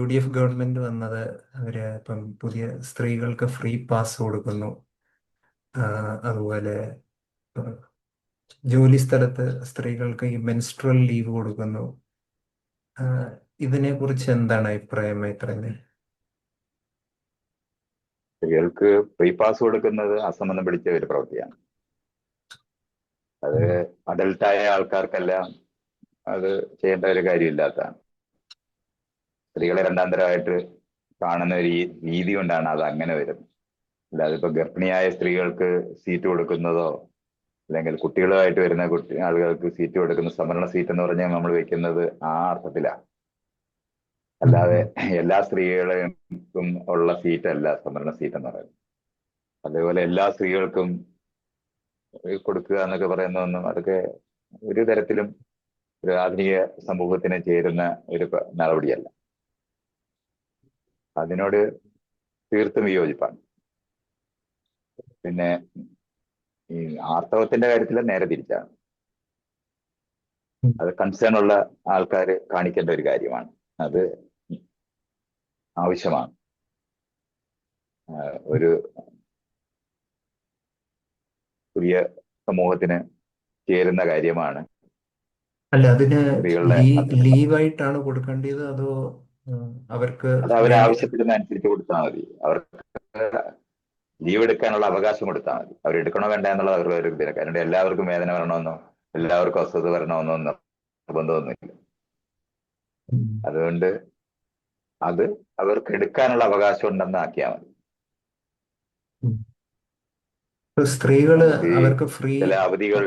UDF government വന്നത് അവര് ഇപ്പം പുതിയ സ്ത്രീകൾക്ക് ഫ്രീ പാസ് കൊടുക്കുന്നു. അതുപോലെ ജോലി സ്ഥലത്ത് സ്ത്രീകൾക്ക് ഈ മെൻസ്ട്രൽ ലീവ് കൊടുക്കുന്നു. ഇതിനെ കുറിച്ച് എന്താണ് അഭിപ്രായം ഇത്രയും? സ്ത്രീകൾക്ക് ഫ്രീ പാസ് കൊടുക്കുന്നത് അസംബന്ധം പിടിച്ച ഒരു പ്രവൃത്തിയാണ്. അത് അഡൽട്ടായ ആൾക്കാർക്കെല്ലാം അത് ചെയ്യേണ്ട ഒരു കാര്യമില്ലാത്തതാണ്. സ്ത്രീകളെ രണ്ടാന്തരമായിട്ട് കാണുന്ന ഒരു രീതി കൊണ്ടാണ് അത് അങ്ങനെ വരുന്നത്. അല്ലാതെ ഇപ്പൊ ഗർഭിണിയായ സ്ത്രീകൾക്ക് സീറ്റ് കൊടുക്കുന്നതോ അല്ലെങ്കിൽ കുട്ടികളുമായിട്ട് വരുന്ന ആളുകൾക്ക് സീറ്റ് കൊടുക്കുന്ന സംവരണ സീറ്റ് എന്ന് പറഞ്ഞാൽ നമ്മൾ വെക്കുന്നത് ആ അർത്ഥത്തിലാണ്. അല്ലാതെ എല്ലാ സ്ത്രീകൾക്കും ഉള്ള സീറ്റല്ല സംവരണ സീറ്റ് എന്ന് പറയുന്നത്. അതേപോലെ എല്ലാ സ്ത്രീകൾക്കും കൊടുക്കുക എന്നൊക്കെ പറയുന്നതൊന്നും അതൊക്കെ ഒരു തരത്തിലും ഒരു ആധുനിക സമൂഹത്തിന് ചേരുന്ന ഒരു നടപടിയല്ല. അതിനോട് തീർത്തും വിയോജിപ്പാണ്. പിന്നെ ഈ ആർത്തവത്തിന്റെ കാര്യത്തിൽ നേരെ തിരിച്ചാണ്. അത് കൺസേൺ ഉള്ള ആൾക്കാർ കാണിക്കേണ്ട ഒരു കാര്യമാണ്. അത് ആവശ്യമാണ്. ഒരു പുതിയ സമൂഹത്തിന് ചേരുന്ന കാര്യമാണ്. അല്ല, അതിന് ലീവായിട്ടാണ് കൊടുക്കേണ്ടത് അതോ അവർക്ക് അത് അവരാവശ്യപ്പെടുന്ന അനുസരിച്ച് കൊടുത്താൽ മതി. അവർക്ക് ലീവ് എടുക്കാനുള്ള അവകാശം കൊടുത്താൽ മതി. അവരെടുക്കണോ വേണ്ട എന്നുള്ളത് അവരുടെ ഒരു ഇതില്ല. കാരണം എല്ലാവർക്കും വേദന വരണമെന്നോ എല്ലാവർക്കും അസ്വസ്ഥ വരണമെന്നോ നിർബന്ധമൊന്നുമില്ല. അതുകൊണ്ട് അത് അവർക്ക് എടുക്കാനുള്ള അവകാശം ഉണ്ടെന്ന് ആക്കിയാൽ മതി. സ്ത്രീകള് അവർക്ക് ഫ്രീ ചില അവധികൾ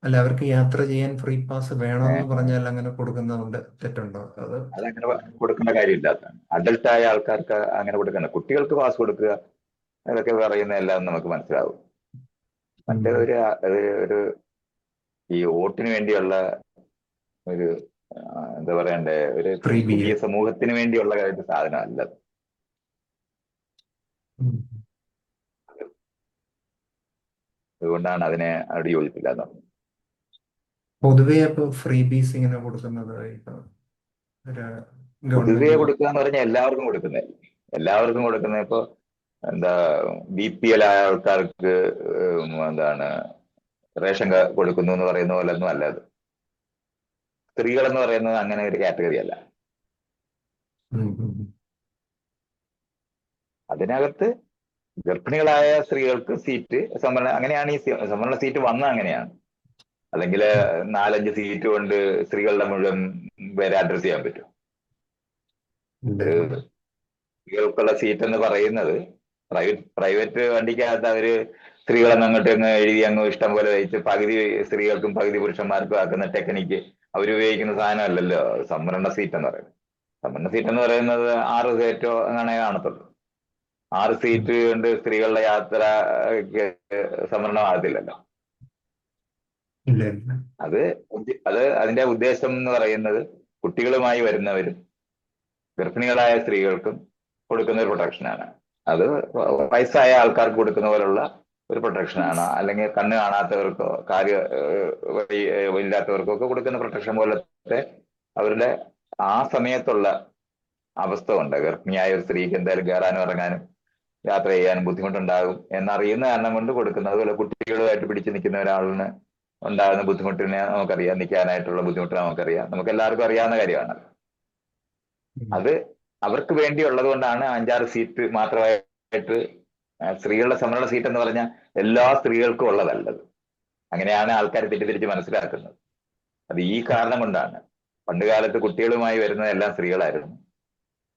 അല്ല, അവർക്ക് യാത്ര ചെയ്യാൻ ഫ്രീ പാസ് വേണമെന്ന് പറഞ്ഞാൽ അങ്ങനെ കൊടുക്കുന്നുണ്ട്. തെറ്റുണ്ടോ? അതങ്ങനെ കൊടുക്കേണ്ട കാര്യമില്ലാത്തതാണ്. അഡൽട്ടായ ആൾക്കാർക്ക് അങ്ങനെ കൊടുക്കണ്ട. കുട്ടികൾക്ക് പാസ് കൊടുക്കുക അതൊക്കെ പറയുന്ന എല്ലാം നമുക്ക് മനസ്സിലാവും. മറ്റേ ഒരു ഈ വോട്ടിന് വേണ്ടിയുള്ള ഒരു എന്താ പറയണ്ടേ, ഒരു പുതിയ സമൂഹത്തിന് വേണ്ടിയുള്ള ഒരു സാധനമല്ല. അതുകൊണ്ടാണ് അതിനെ അവിടെ യോജിപ്പില്ലാതെ. പൊതുവെ അപ്പൊ ഫ്രീ ബീസ് ഇങ്ങനെ കൊടുക്കുന്നത് പൊതുവെ കൊടുക്കുക എന്ന് പറഞ്ഞാൽ എല്ലാവർക്കും കൊടുക്കുന്നത്. എല്ലാവർക്കും കൊടുക്കുന്നത് ഇപ്പൊ എന്താ BPL ആയ ആൾക്കാർക്ക് എന്താണ് റേഷൻ കൊടുക്കുന്നു എന്ന് പറയുന്ന പോലെ ഒന്നും അല്ല അത്. സ്ത്രീകൾ എന്ന് പറയുന്നത് അങ്ങനെ ഒരു കാറ്റഗറി അല്ല. അതിനകത്ത് ഗർഭിണികളായ സ്ത്രീകൾക്ക് സീറ്റ് സംവരണം, അങ്ങനെയാണ് ഈ സംവരണ സീറ്റ് വന്നത്. അങ്ങനെയാണ്. അല്ലെങ്കിൽ 4-5 സീറ്റ് കൊണ്ട് സ്ത്രീകളുടെ മുഴുവൻ പേരെ അഡ്രസ് ചെയ്യാൻ പറ്റും. സ്ത്രീകൾക്കുള്ള സീറ്റ് എന്ന് പറയുന്നത് പ്രൈവറ്റ് വണ്ടിക്കകത്ത് അവര് സ്ത്രീകളെന്ന് അങ്ങോട്ട് അങ്ങ് എഴുതി അങ്ങ് ഇഷ്ടം പോലെ വെച്ച് പകുതി സ്ത്രീകൾക്കും പകുതി പുരുഷന്മാർക്കും ആക്കുന്ന ടെക്നിക്ക് അവരുപയോഗിക്കുന്ന സാധനമല്ലല്ലോ സംവരണ സീറ്റ് എന്ന് പറയുന്നത്. സംവരണ സീറ്റ് എന്ന് പറയുന്നത് 6 സീറ്റോ അങ്ങനെ കാണത്തുള്ളൂ. 6 സീറ്റ് കൊണ്ട് സ്ത്രീകളുടെ യാത്ര സംവരണമാകത്തില്ലല്ലോ. അത് അതിന്റെ ഉദ്ദേശം എന്ന് പറയുന്നത് കുട്ടികളുമായി വരുന്നവരും ഗർഭിണികളായ സ്ത്രീകൾക്കും കൊടുക്കുന്ന ഒരു പ്രൊട്ടക്ഷനാണ്. അത് വയസ്സായ ആൾക്കാർക്ക് കൊടുക്കുന്ന പോലുള്ള ഒരു പ്രൊട്ടക്ഷനാണ്. അല്ലെങ്കിൽ കണ്ണ് കാണാത്തവർക്കോ ഇല്ലാത്തവർക്കോ ഒക്കെ കൊടുക്കുന്ന പ്രൊട്ടക്ഷൻ പോലത്തെ അവരുടെ ആ സമയത്തുള്ള അവസ്ഥ കൊണ്ട് ഗർഭിണിയായ ഒരു സ്ത്രീക്ക് എന്തായാലും കയറാനും ഇറങ്ങാനും യാത്ര ചെയ്യാനും ബുദ്ധിമുട്ടുണ്ടാകും എന്നറിയുന്ന കാരണം കൊണ്ട് കൊടുക്കുന്നത്. അതുപോലെ കുട്ടികളുമായിട്ട് പിടിച്ചു നിൽക്കുന്ന ഒരാളിന് ഉണ്ടാകുന്ന ബുദ്ധിമുട്ടിനെ നമുക്കറിയാം. നിൽക്കാനായിട്ടുള്ള ബുദ്ധിമുട്ട് നമുക്കറിയാം. നമുക്ക് എല്ലാവർക്കും അറിയാവുന്ന കാര്യമാണ്. അത് അവർക്ക് വേണ്ടിയുള്ളത് കൊണ്ടാണ് 5-6 സീറ്റ് മാത്രമായിട്ട് സ്ത്രീകളുടെ സംവരണ സീറ്റ് എന്ന് പറഞ്ഞാൽ എല്ലാ സ്ത്രീകൾക്കും ഉള്ളതല്ലത്. അങ്ങനെയാണ് ആൾക്കാർ തെറ്റിദ്ധരിച്ച് മനസ്സിലാക്കുന്നത്. അത് ഈ കാരണം കൊണ്ടാണ്. പണ്ടുകാലത്ത് കുട്ടികളുമായി വരുന്നത് എല്ലാം സ്ത്രീകളായിരുന്നു.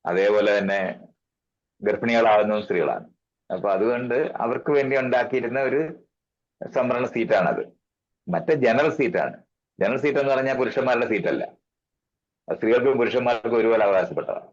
അതേപോലെ തന്നെ ഗർഭിണികളാവുന്നതും സ്ത്രീകളാണ്. അപ്പൊ അതുകൊണ്ട് അവർക്ക് വേണ്ടി ഉണ്ടാക്കിയിരുന്ന ഒരു സംവരണ സീറ്റാണത്. മറ്റേ ജനറൽ സീറ്റാണ്. ജനറൽ സീറ്റ് എന്ന് പറഞ്ഞാൽ പുരുഷന്മാരുടെ സീറ്റല്ല. സ്ത്രീകൾക്കും പുരുഷന്മാർക്കും ഒരുപോലെ അവകാശപ്പെട്ടതാണ്.